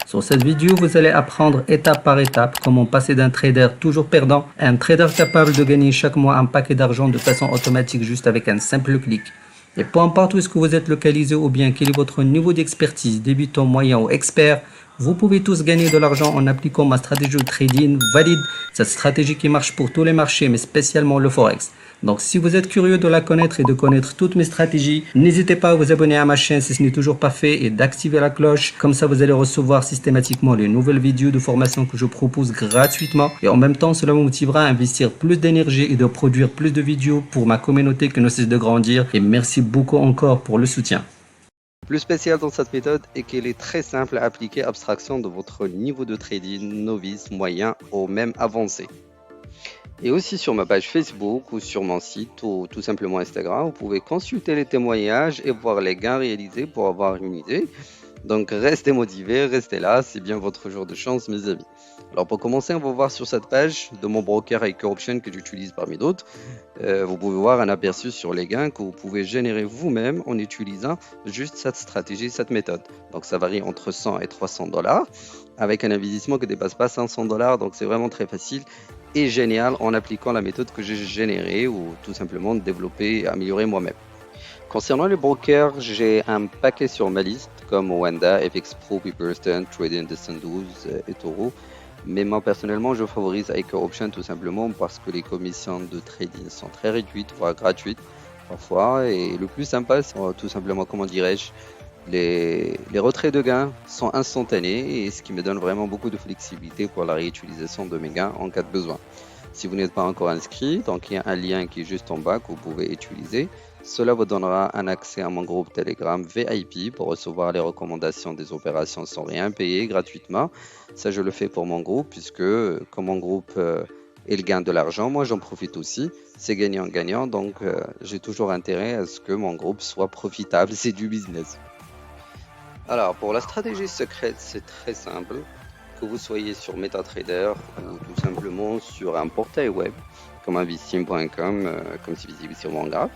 Sur cette vidéo, vous allez apprendre étape par étape comment passer d'un trader toujours perdant à un trader capable de gagner chaque mois un paquet d'argent de façon automatique juste avec un simple clic. Et peu importe où est-ce que vous êtes localisé ou bien quel est votre niveau d'expertise, débutant, moyen ou expert, vous pouvez tous gagner de l'argent en appliquant ma stratégie de trading valide. Cette stratégie qui marche pour tous les marchés, mais spécialement le Forex. Donc si vous êtes curieux de la connaître et de connaître toutes mes stratégies, n'hésitez pas à vous abonner à ma chaîne si ce n'est toujours pas fait et d'activer la cloche. Comme ça, vous allez recevoir systématiquement les nouvelles vidéos de formation que je propose gratuitement. Et en même temps, cela vous motivera à investir plus d'énergie et de produire plus de vidéos pour ma communauté qui ne cesse de grandir. Et merci beaucoup encore pour le soutien. Le plus spécial dans cette méthode est qu'elle est très simple à appliquer, abstraction de votre niveau de trading, novice, moyen ou même avancé. Et aussi sur ma page Facebook ou sur mon site ou tout simplement Instagram, vous pouvez consulter les témoignages et voir les gains réalisés pour avoir une idée. Donc restez motivés, restez là, c'est bien votre jour de chance mes amis. Alors pour commencer, on va voir sur cette page de mon broker Hiker Option que j'utilise parmi d'autres. Vous pouvez voir un aperçu sur les gains que vous pouvez générer vous-même en utilisant juste cette stratégie, cette méthode. Donc ça varie entre 100 et 300 $ avec un investissement qui ne dépasse pas 500 $. Donc c'est vraiment très facile et génial en appliquant la méthode que j'ai générée ou tout simplement développer et améliorer moi-même. Concernant les brokers, j'ai un paquet sur ma liste comme Wanda, FX Pro, Pipperston, Trading Descent 12 et Toro. Mais moi personnellement, je favorise Hiker Option tout simplement parce que les commissions de trading sont très réduites, voire gratuites parfois. Et le plus sympa, c'est tout simplement, comment dirais-je, les retraits de gains sont instantanés et ce qui me donne vraiment beaucoup de flexibilité pour la réutilisation de mes gains en cas de besoin. Si vous n'êtes pas encore inscrit, donc il y a un lien qui est juste en bas que vous pouvez utiliser. Cela vous donnera un accès à mon groupe Telegram VIP pour recevoir les recommandations des opérations sans rien payer gratuitement. Ça, je le fais pour mon groupe puisque comme mon groupe il gagne de l'argent, moi j'en profite aussi. C'est gagnant-gagnant, donc j'ai toujours intérêt à ce que mon groupe soit profitable. C'est du business. Alors, pour la stratégie secrète, c'est très simple. Que vous soyez sur MetaTrader ou tout simplement sur un portail web comme investim.com, comme c'est visible sur mon graphe.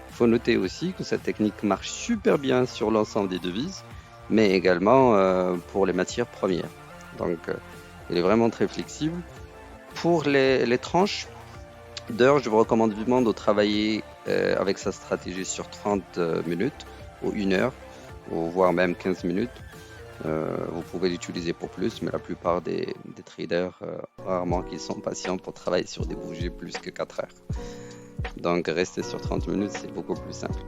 Il faut noter aussi que cette technique marche super bien sur l'ensemble des devises, mais également pour les matières premières. Donc, il est vraiment très flexible. Pour les tranches d'heures, je vous recommande vivement de travailler avec sa stratégie sur 30 minutes ou 1 heure, ou voire même 15 minutes. Vous pouvez l'utiliser pour plus, mais la plupart des traders, rarement qui sont patients pour travailler sur des bougies plus que 4 heures. Donc rester sur 30 minutes, c'est beaucoup plus simple.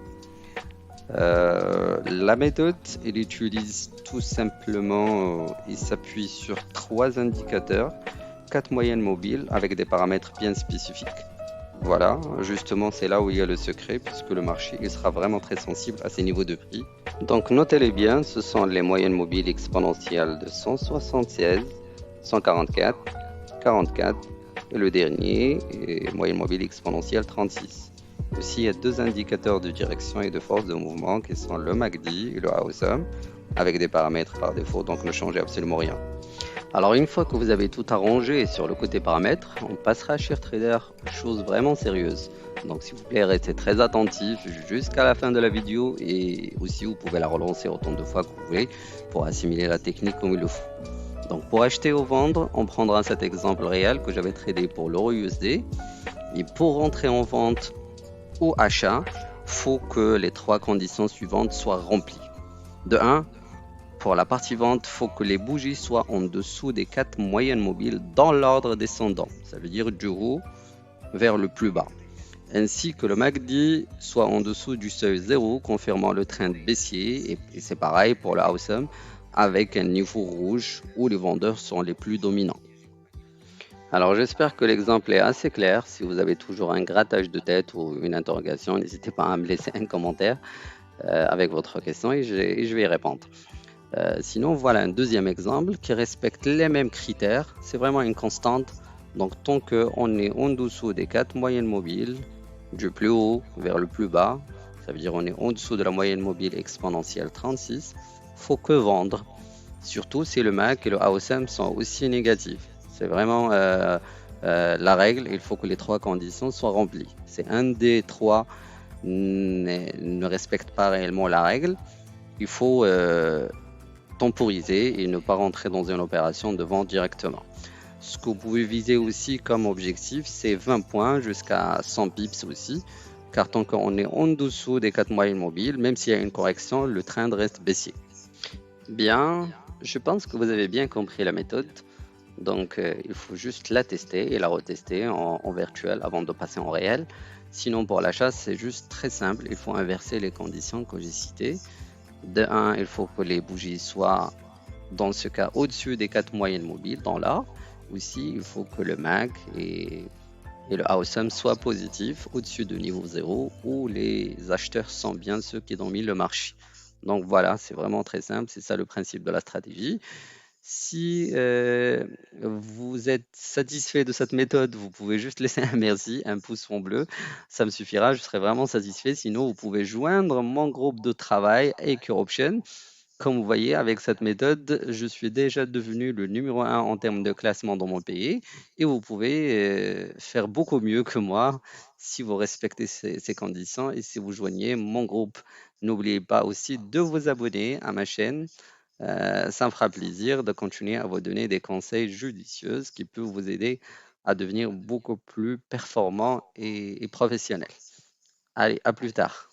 La méthode, elle utilise tout simplement, il s'appuie sur 3 indicateurs, 4 moyennes mobiles avec des paramètres bien spécifiques. Voilà, justement c'est là où il y a le secret puisque le marché il sera vraiment très sensible à ces niveaux de prix. Donc notez-les bien, ce sont les moyennes mobiles exponentielles de 176, 144, 44 et le dernier est moyenne mobile exponentielle 36. Aussi il y a 2 indicateurs de direction et de force de mouvement qui sont le MACD et le RSI avec des paramètres par défaut, donc ne changez absolument rien. Alors une fois que vous avez tout arrangé sur le côté paramètres, on passera chez Trader, chose vraiment sérieuse. Donc s'il vous plaît, restez très attentif jusqu'à la fin de la vidéo et aussi vous pouvez la relancer autant de fois que vous voulez pour assimiler la technique comme il le faut. Donc pour acheter ou vendre, on prendra cet exemple réel que j'avais tradé pour l'euro USD. Et pour rentrer en vente ou achat, il faut que les 3 conditions suivantes soient remplies. De 1, pour la partie vente, il faut que les bougies soient en dessous des 4 moyennes mobiles dans l'ordre descendant. Ça veut dire du haut vers le plus bas. Ainsi que le MACD soit en dessous du seuil 0, confirmant le trend baissier. Et c'est pareil pour le RSI avec un niveau rouge où les vendeurs sont les plus dominants. Alors j'espère que l'exemple est assez clair. Si vous avez toujours un grattage de tête ou une interrogation, n'hésitez pas à me laisser un commentaire avec votre question et je vais y répondre. Sinon, voilà un deuxième exemple qui respecte les mêmes critères. C'est vraiment une constante. Donc, tant qu'on est en dessous des 4 moyennes mobiles, du plus haut vers le plus bas, ça veut dire on est en dessous de la moyenne mobile exponentielle 36, faut que vendre. Surtout si le MAC et le AOSM sont aussi négatifs. C'est vraiment la règle. Il faut que les 3 conditions soient remplies. C'est un des 3 ne respecte pas réellement la règle. Il faut temporiser et ne pas rentrer dans une opération de vente directement. Ce que vous pouvez viser aussi comme objectif, c'est 20 points jusqu'à 100 pips aussi, car tant qu'on est en dessous des 4 moyennes mobiles, même s'il y a une correction, le trend reste baissier. Bien, je pense que vous avez bien compris la méthode. Donc, il faut juste la tester et la retester en virtuel avant de passer en réel. Sinon, pour l'achat, c'est juste très simple. Il faut inverser les conditions que j'ai citées. De un, il faut que les bougies soient, dans ce cas, au-dessus des 4 moyennes mobiles dans l'art. Aussi, il faut que le MAC et le AOSM soient positifs au-dessus de niveau zéro où les acheteurs sont bien ceux qui dominent le marché. Donc voilà, c'est vraiment très simple. C'est ça le principe de la stratégie. Si vous êtes satisfait de cette méthode, vous pouvez juste laisser un merci, un pouce en bleu. Ça me suffira, je serai vraiment satisfait. Sinon, vous pouvez joindre mon groupe de travail Acre Option. Comme vous voyez, avec cette méthode, je suis déjà devenu le numéro un en termes de classement dans mon pays et vous pouvez faire beaucoup mieux que moi si vous respectez ces conditions et si vous joignez mon groupe. N'oubliez pas aussi de vous abonner à ma chaîne, ça me fera plaisir de continuer à vous donner des conseils judicieux qui peuvent vous aider à devenir beaucoup plus performant et professionnel. Allez, à plus tard.